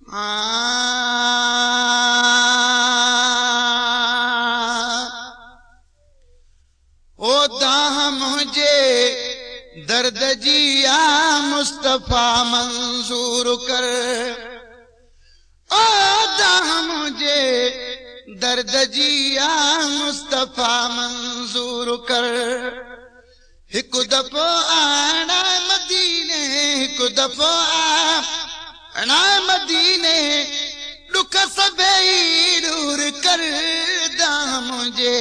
ओ दाह मुझे दर्द जिया मुस्तफा मंजूर कर। ओ दाह मुझे दर्द जिया मुस्तफा मंजूर कर। हिक दफ़ो आना मदीने, हिक दफ़ो आना मदीने, दुख सभई दूर कर। दाह मुझे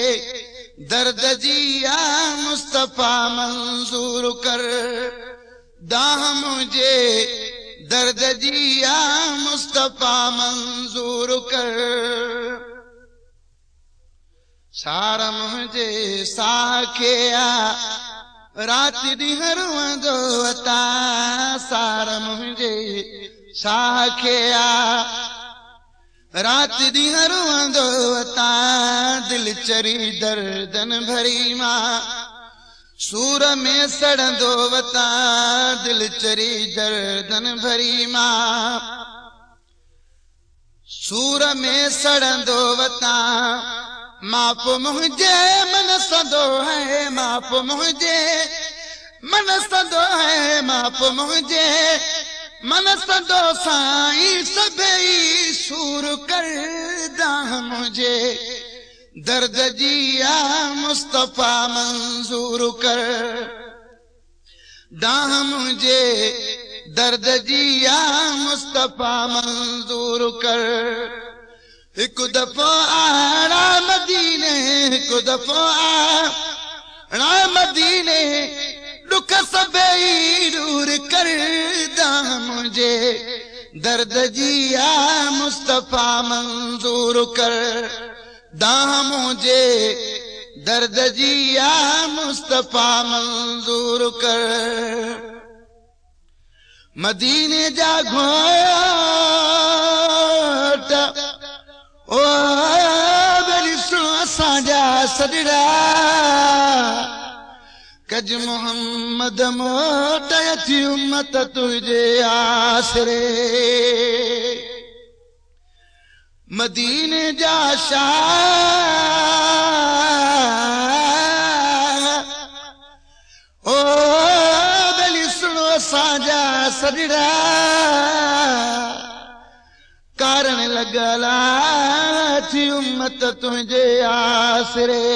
दर्द जिया मुस्तफा मंजूर कर। दाह मुझे दर्द जिया मुस्तफा मंजूर कर। सार मुझे साखिया रात ॾींहं रोअंदो वता। सार मुझे साखिया रात ॾींहं रोअंदो वता। दिल चरी दर्दन भरी मां सूर में सड़ंदो वता। दिल चरी दर्दन भरी मां सूर में सड़ंदो वता। माप मुझे मन सदो है, माप मुझे मन सदो है, माप मुझे मन सदो साईं सभई सूर कर। दाह मुझे दर्द जिया मुस्तफा मंजूर कर। दाह मुझे दर्द जिया मुस्तफा मंजूर कर। हिक दफ़ो आना मदीने, हिक दफ़ो आना मदीने, दुख सभई दूर कर। दाह मुझे दर्द जिया मुस्तफा मंजूर कर। दाह मुझे दर्द जिया मुस्तफा मंजूर कर। मदीने जा घोट ओ वरी सुनो असांजा सजड़ा। कज मोहम्मद मोट अची उम्मत तुझे आसरे। मदीने जा शाह ओ वरी सुनो असांजा सजड़ा। कारण लगला थी उम्मत तुझे आसरे।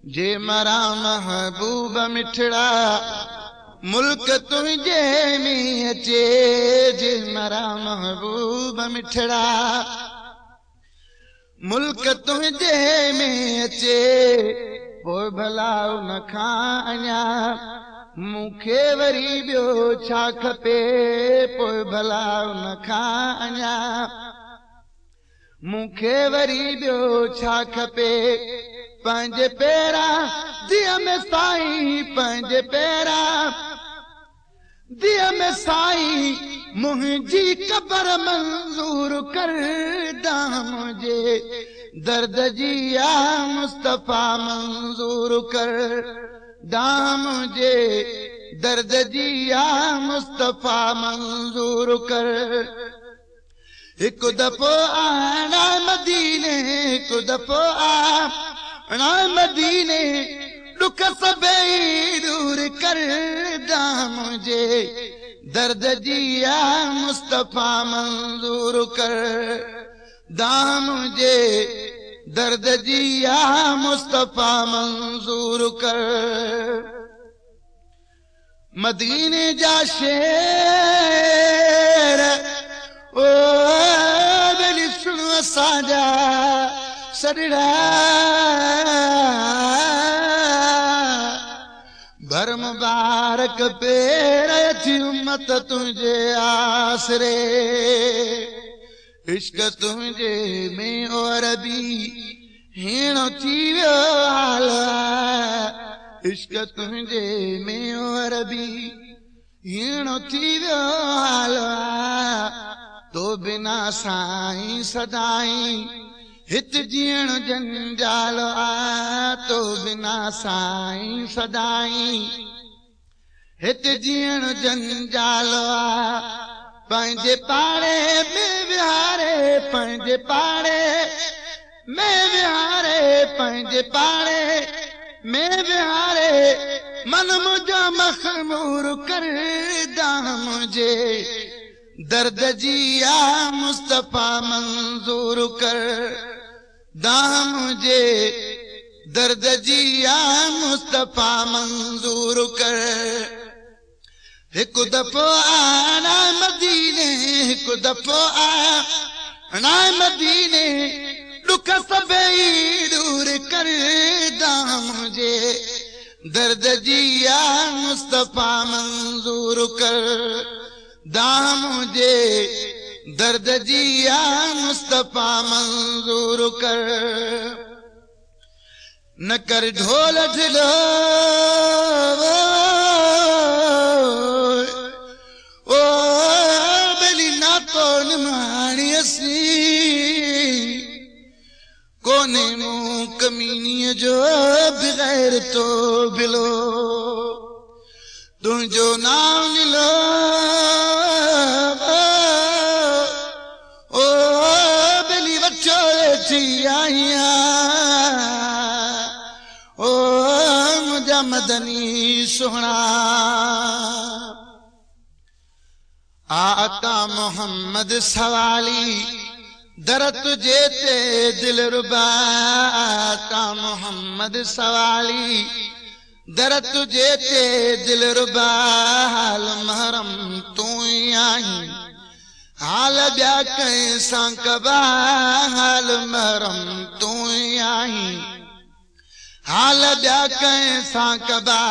जे मरा महबूब मिठड़ा मुल्क तुझे में अचे। जे मरा महबूब मिठड़ा मुल्क तुझे में अचे। पोइ भला उन खां अञा मूंखे वरी ॿियो छा खपे। पोइ भला उन खां अञा मूंखे वरी ॿियो छा खपे। पंहिंजे पेरां दिया में साईं, पंहिंजे पेरां दिया में साईं मुंहिंजी क़बर मंजूर कर। दाह मुझे दर्द जिया मुस्तफा मंजूर कर। दाह मुझे दर्द जिया मुस्तफा मंजूर कर। हिक दफ़ो आना मदीने, हिक दफ़ो आना मदीने, दुख सभई दूर कर। दाह मुझे दर्द जिया मुस्तफा मंजूर कर। दाह मुझे दर्द जिया मुस्तफा मंजूर कर। मदीने जा शेर ओ वरी सुनो असांजा सजड़ा। भर मुबारक पेर थी उम्मत तुझे आसरे। इश्क तुझे में और भी हीणो थी वियो हाल। इश्क तुझे में और भी हीणो थी वियो हाल। तो बिना साईं सदाईं हित जीअण जंजाल आ। तो बिना साईं सदाईं हित जीअण जंजाल आ। पंहिंजे पाड़े में विहारे पंहिंजे पाड़े में विहारे पंहिंजे पाड़े में विहारे मन मुंहिंजो मखमूर कर दाम मुंहिंजे दर्द जी आ मुस्तफा मंज़ूर कर दाम मुंहिंजे दर्द जी आ मुस्तफा मंज़ूर कर हिकु दफ़ो आना मदीने हिकु दफ़ो आना मदीने दुख सभई दूर कर दाम मुंहिंजे दर्द जी आ मुस्तफा मंज़ूर कर दाम मुंहिंजे दर्द जी आ मुस्तफा मंज़ूर कर न कर ढोल ढिलो ओ बेली ना तो निमाणी असी कोने मूं कमीनीअ जो बग़ैर तो बिलो तुंहिंजो नाम नीलो ओ बेली वठो थी आहियां ओ मुंहिंजा मदनी सुहिणा आका मोहम्मद सवाली दर तुझे ते दिल रुबा आका मोहम्मद सवाली दर तुझे ते दिल रुबा हाल महरम तू ही आहीं हाल ॿिया कंहिं सां कबा हाल महरम तू ही आहीं हाल ॿिया कंहिं सां कबा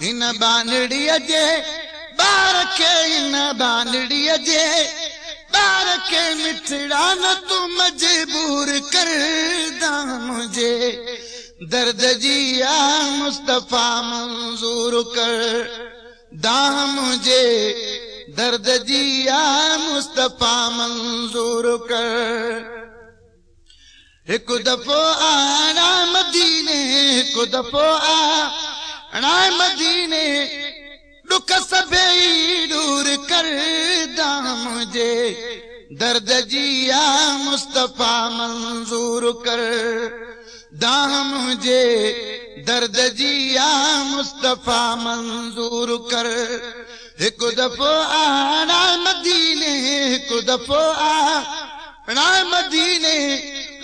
हिन बानड़ीअ जे ॿार खे हिन बानड़ीअ जे ॿार खे मिठड़ा न तूं मजबूर कर दाम मुंहिंजे दर्द जी आ मुस्तफा मंज़ूर कर दाम मुंहिंजे दर्द जी आ मुस्तफा मंज़ूर कर हिकु दफ़ो आना मदीने हिकु दफ़ो आना मदीने दुख सभई दूर कर दाम मुंहिंजे दर्द जी आ मुस्तफा मंज़ूर कर दाम मुंहिंजे दर्द जी आ मुस्तफा मंज़ूर कर हिकु दफ़ो आना मदीने हिकु दफ़ो आना मदीने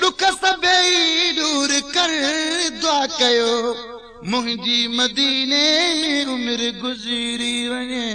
दुख सभई दूर कर दुआ कयो मुंहिंजी मदीने में उमिरि गुज़री वञे